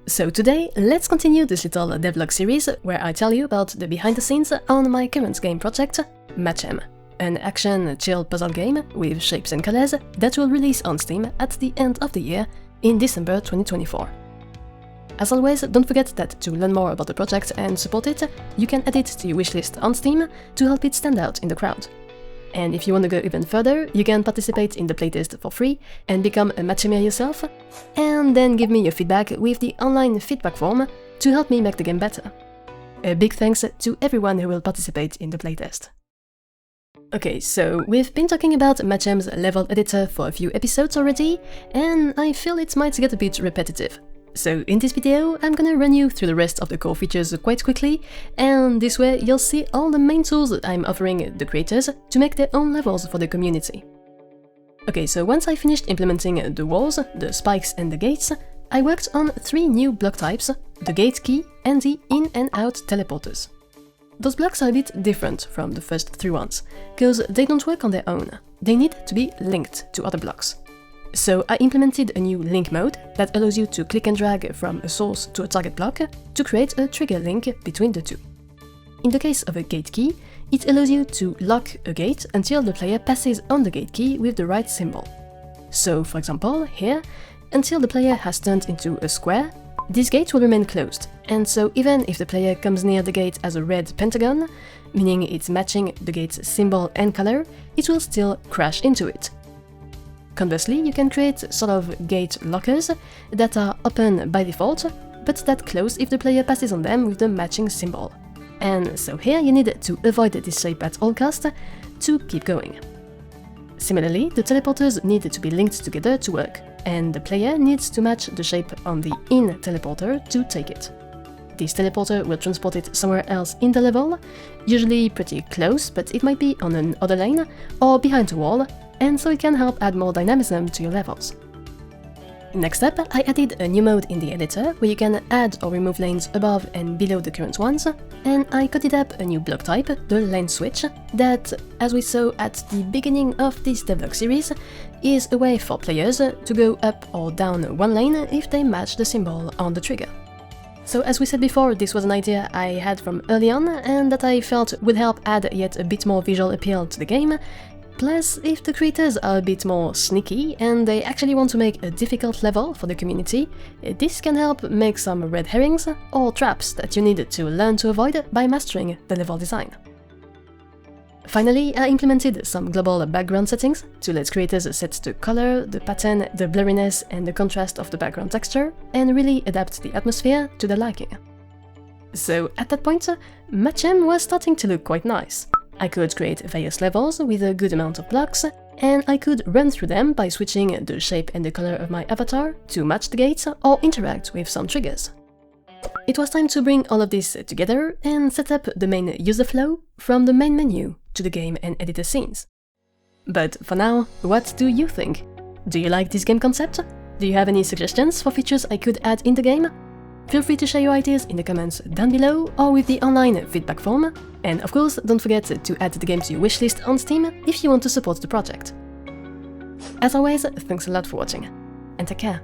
So today, let's continue this little devlog series where I tell you about the behind the scenes on my current game project, Matchem, an action chill puzzle game with shapes and colors that will release on Steam at the end of the year in December 2024. As always, don't forget that to learn more about the project and support it, you can add it to your wishlist on Steam to help it stand out in the crowd. And if you want to go even further, you can participate in the playtest for free and become a Matchemer yourself, and then give me your feedback with the online feedback form to help me make the game better. A big thanks to everyone who will participate in the playtest. Okay, so we've been talking about Matchem's level editor for a few episodes already, and I feel it might get a bit repetitive. So in this video, I'm gonna run you through the rest of the core features quite quickly, and this way you'll see all the main tools that I'm offering the creators to make their own levels for the community. Okay, so once I finished implementing the walls, the spikes and the gates, I worked on 3 new block types, the gate key and the in and out teleporters. Those blocks are a bit different from the first 3 ones, because they don't work on their own, they need to be linked to other blocks. So I implemented a new link mode that allows you to click and drag from a source to a target block to create a trigger link between the two. In the case of a gate key, it allows you to lock a gate until the player passes on the gate key with the right symbol. So for example, here, until the player has turned into a square, this gate will remain closed, and so even if the player comes near the gate as a red pentagon, meaning it's matching the gate's symbol and color, it will still crash into it. Conversely, you can create sort of gate lockers that are open by default, but that close if the player passes on them with the matching symbol. And so here you need to avoid this shape at all costs to keep going. Similarly, the teleporters need to be linked together to work, and the player needs to match the shape on the in teleporter to take it. This teleporter will transport it somewhere else in the level, usually pretty close, but it might be on another lane or behind a wall, and so it can help add more dynamism to your levels. Next up, I added a new mode in the editor where you can add or remove lanes above and below the current ones, and I coded up a new block type, the lane switch, that, as we saw at the beginning of this devlog series, is a way for players to go up or down one lane if they match the symbol on the trigger. So as we said before, this was an idea I had from early on and that I felt would help add yet a bit more visual appeal to the game. Plus, if the creators are a bit more sneaky and they actually want to make a difficult level for the community, this can help make some red herrings or traps that you need to learn to avoid by mastering the level design. Finally, I implemented some global background settings to let creators set the color, the pattern, the blurriness and the contrast of the background texture, and really adapt the atmosphere to their liking. So at that point, Matchem was starting to look quite nice. I could create various levels with a good amount of blocks, and I could run through them by switching the shape and the color of my avatar to match the gates or interact with some triggers. It was time to bring all of this together and set up the main user flow from the main menu to the game and editor scenes. But for now, what do you think? Do you like this game concept? Do you have any suggestions for features I could add in the game? Feel free to share your ideas in the comments down below or with the online feedback form. And of course, don't forget to add the game to your wishlist on Steam if you want to support the project. As always, thanks a lot for watching, and take care.